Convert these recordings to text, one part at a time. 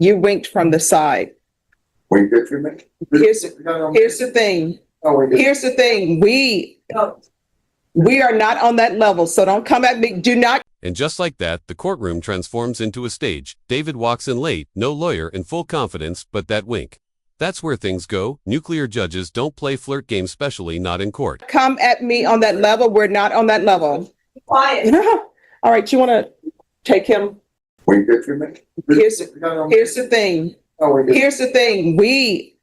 You winked from the side. We good for me? Here's the thing. Here's the thing. We are not on that level, so don't come at me. Do not. And just like that, the courtroom transforms into a stage. David walks in late, no lawyer, in full confidence, but that wink. That's where things go. Nuclear judges don't play flirt games, especially not in court. Come at me on that level. We're not on that level. Quiet. All right, you want to take him? We good for me? Here's the thing. Here's the thing. We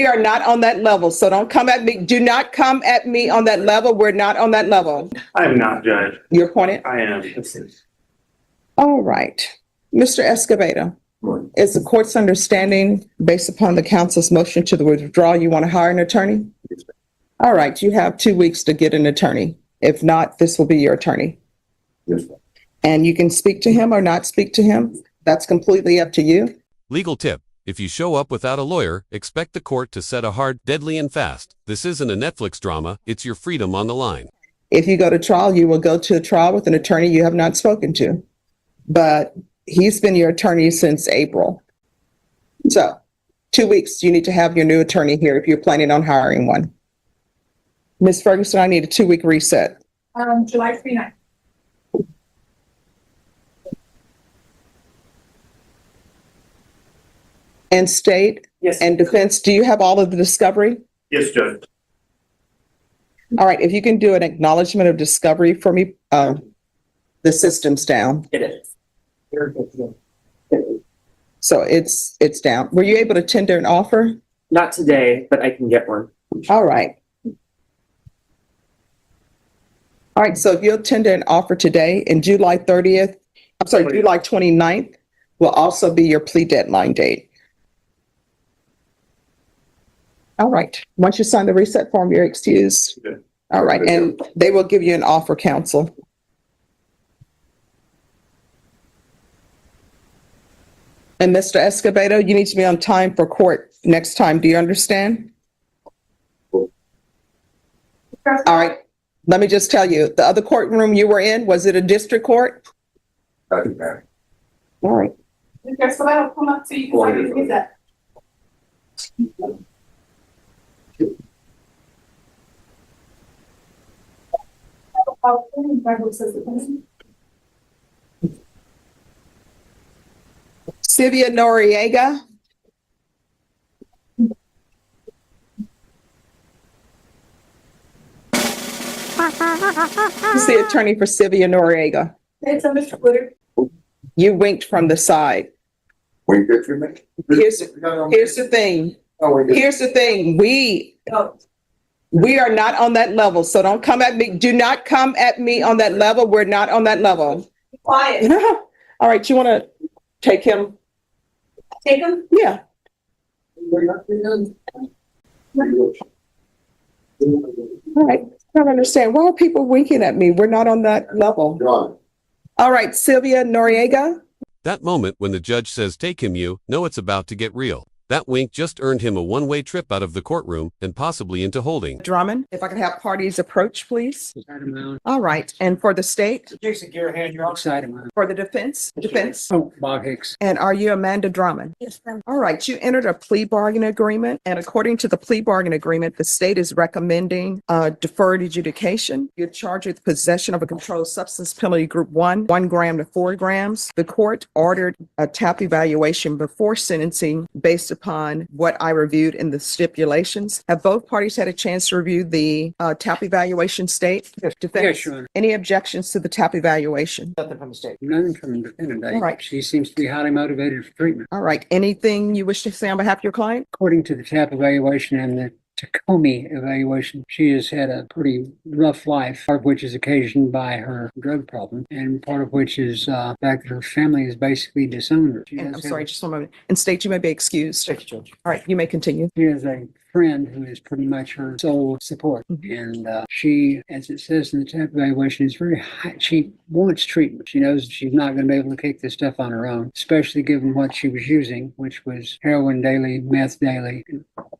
are not on that level, so don't come at me. Do not come at me on that level. We're not on that level. I am not, Judge. You're appointed? I am. All right. Mr. Escobedo, is the court's understanding, based upon the council's motion to the withdrawal, you want to hire an attorney? All right, you have 2 weeks to get an attorney. If not, this will be your attorney. Yes, ma'am. And you can speak to him or not speak to him. That's completely up to you. Legal tip. If you show up without a lawyer, expect the court to set a hard, deadly, and fast. This isn't a Netflix drama. It's your freedom on the line. If you go to trial, you will go to a trial with an attorney you have not spoken to. But he's been your attorney since April. So 2 weeks, you need to have your new attorney here if you're planning on hiring one. Ms. Ferguson, I need a 2-week reset. July 29th. And state and defense, do you have all of the discovery? Yes, Judge. All right, if you can do an acknowledgement of discovery for me, the system's down. It is. So it's down. Were you able to tender an offer? Not today, but I can get one. All right. All right, so if you'll tender an offer today, and July 30th, I'm sorry, July 29th will also be your plea deadline date. All right. Once you sign the reset form, you're excused. Okay. All right, and they will give you an offer, counsel. And Mr. Escobedo, you need to be on time for court next time. Do you understand? All right. Let me just tell you, the other courtroom you were in, was it a district court? I think that. All right. Escobedo, come up so you can sign the reset. Sylvia Noriega. Who's the attorney for Sylvia Noriega? It's Mr. Glitter. You winked from the side. We good for me? Here's the thing. Here's the thing. We are not on that level, so don't come at me. Do not come at me on that level. We're not on that level. Quiet. All right, you want to take him? Take him? Yeah. All right. I don't understand. Why are people winking at me? We're not on that level. All right, Sylvia Noriega. That moment when the judge says take him, you know it's about to get real. That wink just earned him a one-way trip out of the courtroom and possibly into holding. Drummond, if I could have parties approach, please. All right. And for the state? Jason Garahan, you're outside of mine. For the defense? Oh, Bob Hicks. And are you Amanda Drummond? Yes, ma'am. All right. You entered a plea bargain agreement. And according to the plea bargain agreement, the state is recommending deferred adjudication. You're charged with possession of a controlled substance penalty group 1 gram to 4 grams. The court ordered a TAP evaluation before sentencing based upon what I reviewed in the stipulations. Have both parties had a chance to review the TAP evaluation state? Yes, sure. Any objections to the TAP evaluation? Nothing from the state. Nothing from the defendant. All right. She seems to be highly motivated for treatment. All right. Anything you wish to say on behalf of your client? According to the TAP evaluation and the Tacoma evaluation, she has had a pretty rough life, part of which is occasioned by her drug problem, and part of which is the fact that her family has basically disowned her. And I'm sorry, just one moment. And state, you may be excused. Thank you, Judge. All right, you may continue. She has a friend who is pretty much her sole support. And she, as it says in the TAP evaluation, is very high. She wants treatment. She knows she's not going to be able to kick this stuff on her own, especially given what she was using, which was heroin daily, meth daily,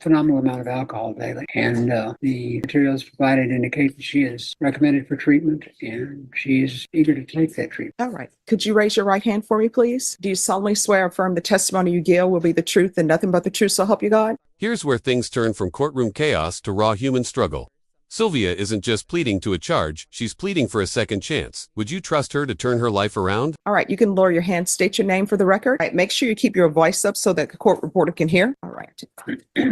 phenomenal amount of alcohol daily. And the materials provided indicate that she is recommended for treatment and she is eager to take that treatment. All right. Could you raise your right hand for me, please? Do you solemnly swear or affirm the testimony you give will be the truth and nothing but the truth, so help you God? Here's where things turn from courtroom chaos to raw human struggle. Sylvia isn't just pleading to a charge, she's pleading for a second chance. Would you trust her to turn her life around? All right. You can lower your hand, state your name for the record. All right. Make sure you keep your voice up so that the court reporter can hear. All right.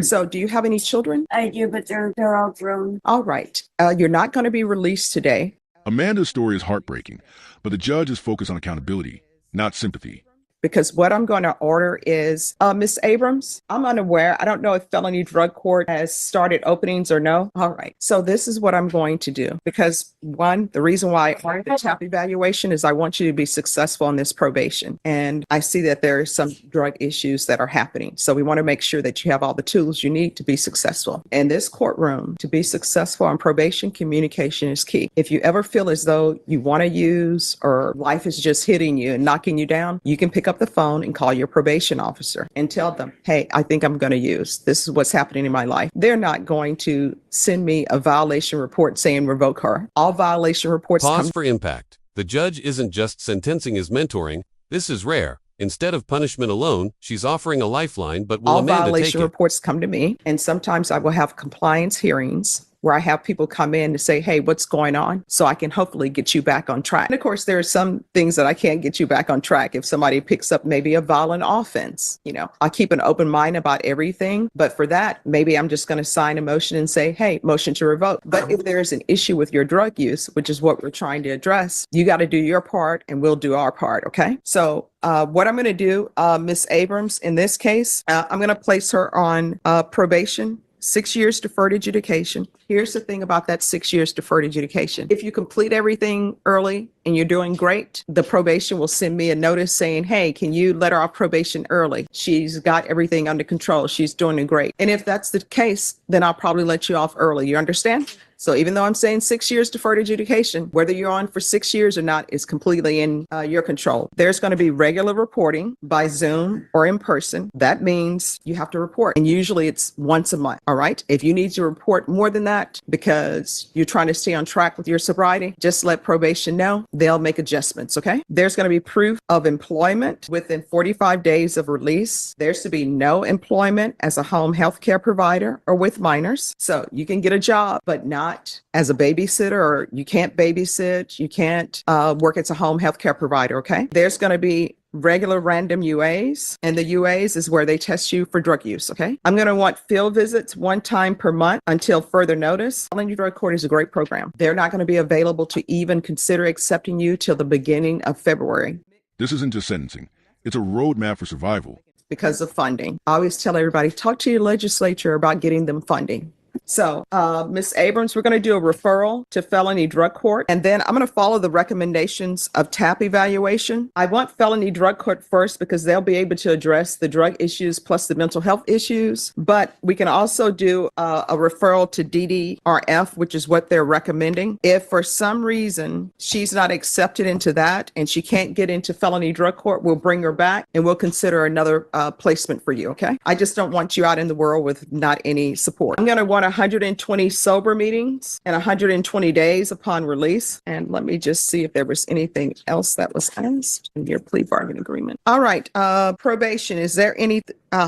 So do you have any children? I do, but they're all grown. All right. You're not going to be released today. Amanda's story is heartbreaking, but the judge is focused on accountability, not sympathy. Because what I'm going to order is, Miss Abrams, I'm unaware. I don't know if felony drug court has started openings or no. All right. So this is what I'm going to do. Because one, the reason why I ordered the TAP evaluation is I want you to be successful on this probation. And I see that there are some drug issues that are happening. So we want to make sure that you have all the tools you need to be successful. In this courtroom, to be successful on probation, communication is key. If you ever feel as though you want to use or life is just hitting you and knocking you down, you can pick up the phone and call your probation officer and tell them, hey, I think I'm going to use. This is what's happening in my life. They're not going to send me a violation report saying revoke her. All violation reports Pause for impact. The judge isn't just sentencing as mentoring. This is rare. Instead of punishment alone, she's offering a lifeline, but will all Amanda take violation it? reports come to me. And sometimes I will have compliance hearings where I have people come in to say, hey, what's going on? So I can hopefully get you back on track. And of course, there are some things that I can't get you back on track. If somebody picks up maybe a violent offense, I keep an open mind about everything. But for that, maybe I'm just going to sign a motion and say, hey, motion to revoke. But if there's an issue with your drug use, which is what we're trying to address, you got to do your part and we'll do our part. Okay. So what I'm going to do, Miss Abrams, in this case, I'm going to place her on probation. 6 years deferred adjudication. Here's the thing about that 6 years deferred adjudication. If you complete everything early and you're doing great, the probation will send me a notice saying, hey, can you let her off probation early? She's got everything under control. She's doing great. And if that's the case, then I'll probably let you off early. You understand? So even though I'm saying 6 years deferred adjudication, whether you're on for 6 years or not is completely in your control. There's going to be regular reporting by Zoom or in person. That means you have to report. And usually it's once a month. All right. If you need to report more than that because you're trying to stay on track with your sobriety, just let probation know. They'll make adjustments. Okay. There's going to be proof of employment within 45 days of release. There's to be no employment as a home health care provider or with minors. So you can get a job, but not as a babysitter, or you can't babysit. You can't work as a home health care provider. Okay. There's going to be regular random UAs, and the UAs is where they test you for drug use. Okay. I'm going to want field visits one time per month until further notice. Felony Drug Court is a great program. They're not going to be available to even consider accepting you till the beginning of February. This isn't just sentencing. It's a roadmap for survival. Because of funding. I always tell everybody, talk to your legislature about getting them funding. So, Ms. Abrams, we're going to do a referral to felony drug court, and then I'm going to follow the recommendations of TAP evaluation. I want felony drug court first because they'll be able to address the drug issues plus the mental health issues. But we can also do a referral to DDRF, which is what they're recommending. If for some reason she's not accepted into that and she can't get into felony drug court, we'll bring her back and we'll consider another placement for you. Okay. I just don't want you out in the world with not any support. I'm going to want 120 sober meetings and 120 days upon release. And let me just see if there was anything else that was asked in your plea bargain agreement. All right. Probation. Is there any,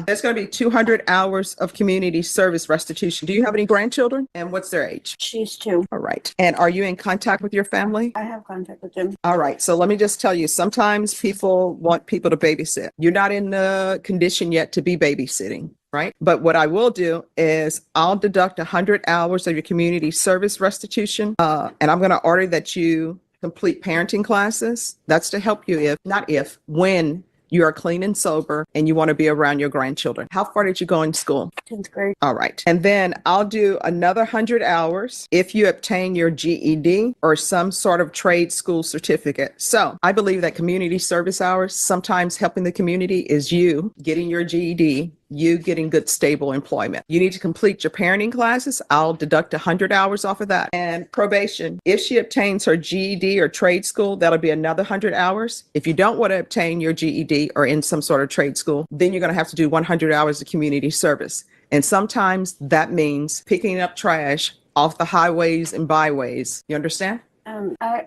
there's going to be 200 hours of community service restitution. Do you have any grandchildren? And what's their age? She's 2. All right. And are you in contact with your family? I have contact with them. All right. So let me just tell you, sometimes people want people to babysit. You're not in the condition yet to be babysitting. Right. But what I will do is I'll deduct 100 hours of your community service restitution. And I'm going to order that you complete parenting classes. That's to help you when you are clean and sober and you want to be around your grandchildren. How far did you go in school? 10th grade. All right. And then I'll do another 100 hours if you obtain your GED or some sort of trade school certificate. So I believe that community service hours, sometimes helping the community, is you getting your GED, you getting good, stable employment. You need to complete your parenting classes. I'll deduct 100 hours off of that. And probation, if she obtains her GED or trade school, that'll be another 100 hours. If you don't want to obtain your GED or in some sort of trade school, then you're going to have to do 100 hours of community service. And sometimes that means picking up trash off the highways and byways. You understand?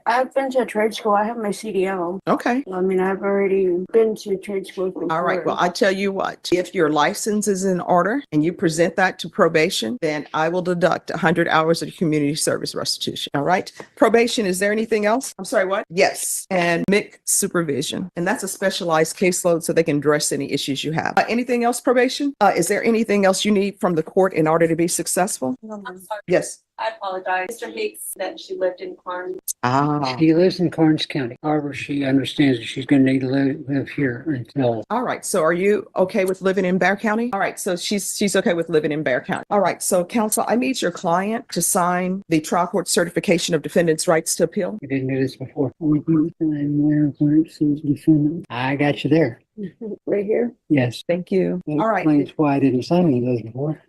I've been to trade school. I have my CDL. Okay. I mean, I've already been to trade school before. All right. Well, I tell you what, if your license is in order and you present that to probation, then I will deduct 100 hours of community service restitution. All right. Probation, is there anything else? I'm sorry, what? Yes. And MIC supervision. And that's a specialized caseload so they can address any issues you have. Anything else, probation? Is there anything else you need from the court in order to be successful? I'm sorry. Yes. I apologize. Mr. Hicks that she lived in Carnes. Ah. She lives in Karnes County. However, she understands that she's going to need to live here until. All right. So are you okay with living in Bear County? All right. So she's okay with living in Bear County. All right. So counsel, I need your client to sign the trial court certification of defendant's rights to appeal. We didn't do this before. I got you there. Right here. Yes. Thank you. That All right. explains why I didn't sign any of those before.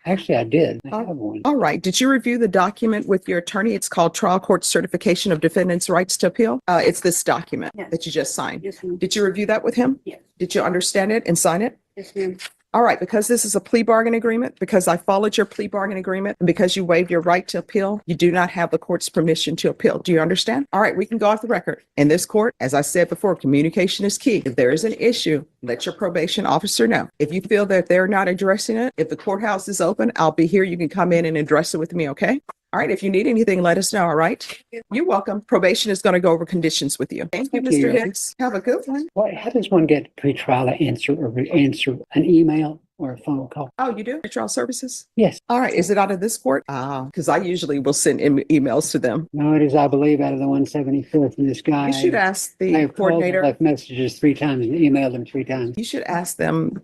Actually, I did. I have one. All right. Did you review the document with your attorney? It's called Trial Court Certification of Defendant's Rights to Appeal. It's this document Yes. that you just signed. Yes, ma'am. Did you review that with him? Yes. Did you understand it and sign it? Yes, ma'am. All right. Because this is a plea bargain agreement, because I followed your plea bargain agreement, and because you waived your right to appeal, you do not have the court's permission to appeal. Do you understand? All right. We can go off the record. In this court, as I said before, communication is key. If there is an issue, let your probation officer know. If you feel that they're not addressing it, if the courthouse is open, I'll be here. You can come in and address it with me. Okay. All right. If you need anything, let us know. All right. You're welcome. Probation is going to go over conditions with you. Thank you, Thank Mr. you. Hicks. Have a good one. How does one get pretrial to answer an email or a phone call? Oh, you do? Trial services? Yes. All right. Is it out of this court? Because I usually will send emails to them. No, it is, I believe, out of the 175th. And this guy. You should ask the I've called and coordinator. left messages 3 times and emailed them 3 times. You should ask them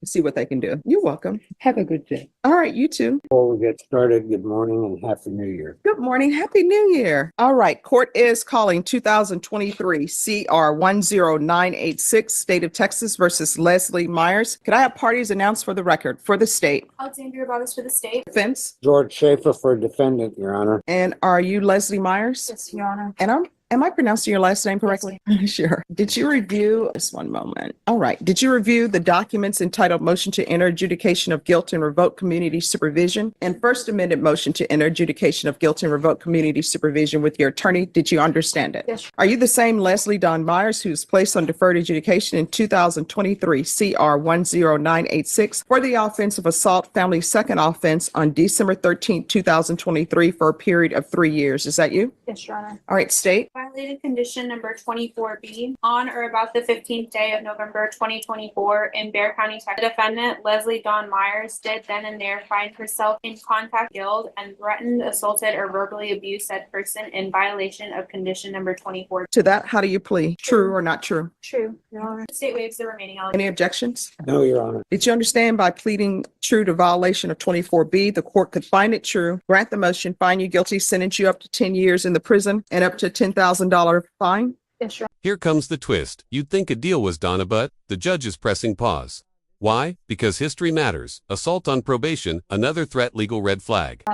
see what they can do. You're welcome. Have a good day. All right. You too. Before we get started, good morning and Happy New Year. Good morning. Happy New Year. All right. Court is calling 2023 CR 10986, State of Texas versus Leslie Myers. Could I have parties announced for the record for the state? Alexandria Brothers for the state. Defense. George Schaefer for defendant, Your Honor. And are you Leslie Myers? Yes, Your Honor. And am I pronouncing your last name correctly? Sure. Did you review, just one moment. All right. Did you review the documents entitled Motion to Enter Adjudication of Guilt and Revoke Community Supervision and First Amended Motion to Enter Adjudication of Guilt and Revoke Community Supervision with your attorney? Did you understand it? Yes. Are you the same Leslie Don Myers who was placed on deferred adjudication in 2023 CR 10986 for the offense of assault, family second offense on December 13, 2023 for a period of 3 years? Is that you? Yes, Your Honor. All right. State. Violated condition number 24B on or about the 15th day of November 2024 in Bear County, Texas. The defendant, Leslie Dawn Myers, did then and there find herself in contact guild and threatened, assaulted, or verbally abused said person in violation of condition number 24. To that, how do you plead? True or not true? True, Your Honor. The state waives the remaining allegations. Any objections? No, Your Honor. Did you understand by pleading true to violation of 24B, the court could find it true, grant the motion, find you guilty, sentence you up to 10 years in the prison and up to $10,000 fine? Yes, Your Honor. Here comes the twist. You'd think a deal was done, but the judge is pressing pause. Why? Because history matters. Assault on probation, another threat, legal red flag.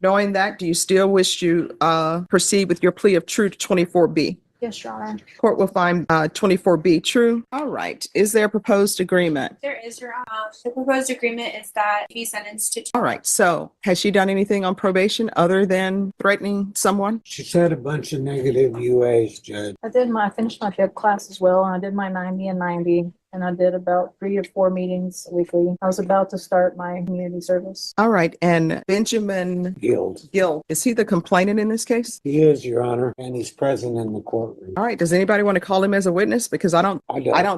Knowing that, do you still wish to proceed with your plea of true to 24B? Yes, Your Honor. Court will find 24B true. All right. Is there a proposed agreement? There is, Your Honor. The proposed agreement is that he be sentenced to All right. So has she done anything on probation other than threatening someone? She said a bunch of negative UAs, Judge. I finished my fifth class as well, and I did my 90 and 90. And I did about 3 or 4 meetings weekly. I was about to start my community service. All right. And Benjamin Guild. Gill, is he the complainant in this case? He is, Your Honor, and he's present in the courtroom. All right. Does anybody want to call him as a witness? Because I don't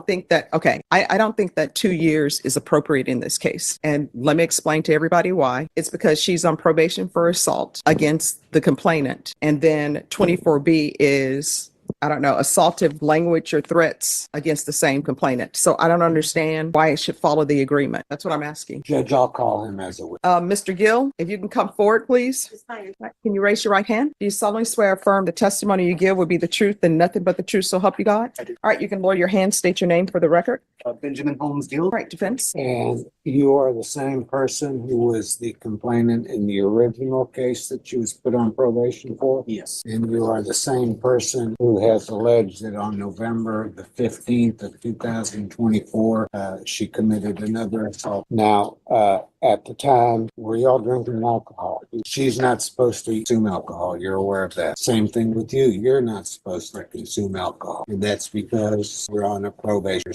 think that, okay. I don't think that 2 years is appropriate in this case. And let me explain to everybody why. It's because she's on probation for assault against the complainant. And then 24B is, I don't know, assaultive language or threats against the same complainant. So I don't understand why it should follow the agreement. That's what I'm asking. Judge, I'll call him as a witness. Mr. Gill, if you can come forward, please. Can you raise your right hand? Do you solemnly swear or affirm the testimony you give will be the truth and nothing but the truth, so help you God? I do. All right, you can lower your hand, state your name for the record. Benjamin Holmes Gill. All right, defense. And you are the same person who was the complainant in the original case that she was put on probation for? Yes. And you are the same person who has alleged that on November the 15th of 2024, she committed another assault. Now, At the time, were y'all drinking alcohol? She's not supposed to consume alcohol. You're aware of that. Same thing with you. You're not supposed to consume alcohol. And that's because we're on a probation.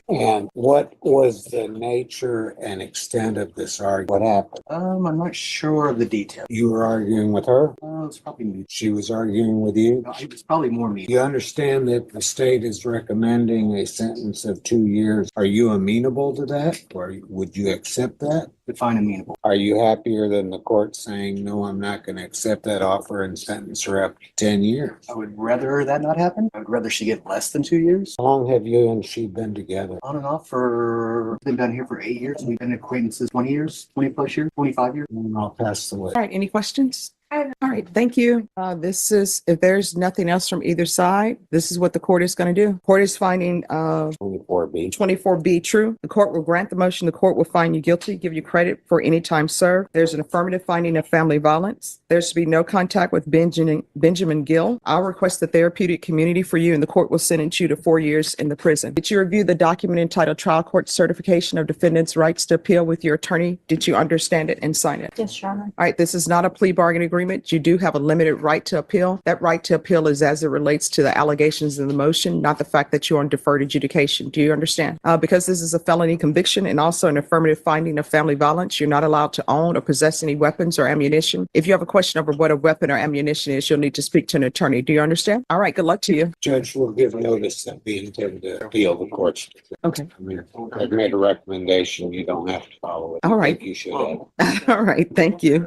And what was the nature and extent of this argument? What happened? I'm not sure of the details. You were arguing with her? It's probably me. She was arguing with you? No, it's probably more me. You understand that the state is recommending a sentence of 2 years. Are you amenable to that? Or would you accept that? Define amenable. Are you happier than the court saying, no, I'm not going to accept that offer and sentence her up to 10 years? I would rather that not happen. I would rather she get less than 2 years. How long have you and she been together? On and off for, been down here for 8 years. We've been acquaintances 20 years, 20 plus years, 25 years. And I'll pass the way. All right, any questions? I have All right, thank you. This is, if there's nothing else from either side, this is what the court is going to do. Court is finding 24B. 24B true. The court will grant the motion. The court will find you guilty, give you credit for any time served. There's an affirmative finding of family violence. There's to be no contact with Benjamin Gill. I'll request the therapeutic community for you, and the court will sentence you to 4 years in the prison. Did you review the document entitled Trial Court Certification of Defendant's Rights to Appeal with your attorney? Did you understand it and sign it? Yes, Your Honor. All right, this is not a plea bargain agreement. You do have a limited right to appeal. That right to appeal is as it relates to the allegations in the motion, not the fact that you're on deferred adjudication. Do you understand? Because this is a felony conviction and also an affirmative finding of family violence, you're not allowed to own or possess any weapons or ammunition. If you have a question over what a weapon or ammunition is, you'll need to speak to an attorney. Do you understand? All right, good luck to you. Judge will give notice that we intend to appeal the court's. Okay. I mean, I've made a recommendation. You don't have to follow it. All I right. think you should have. All right, thank you.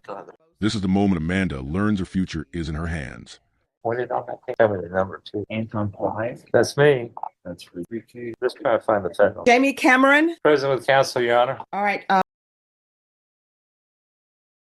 This is the moment Amanda learns her future is in her hands. What did I tell me the number 2? Anton Pye. That's me. That's 3K. Just trying to find the federal. Jamie Cameron. Present with counsel, Your Honor. All right.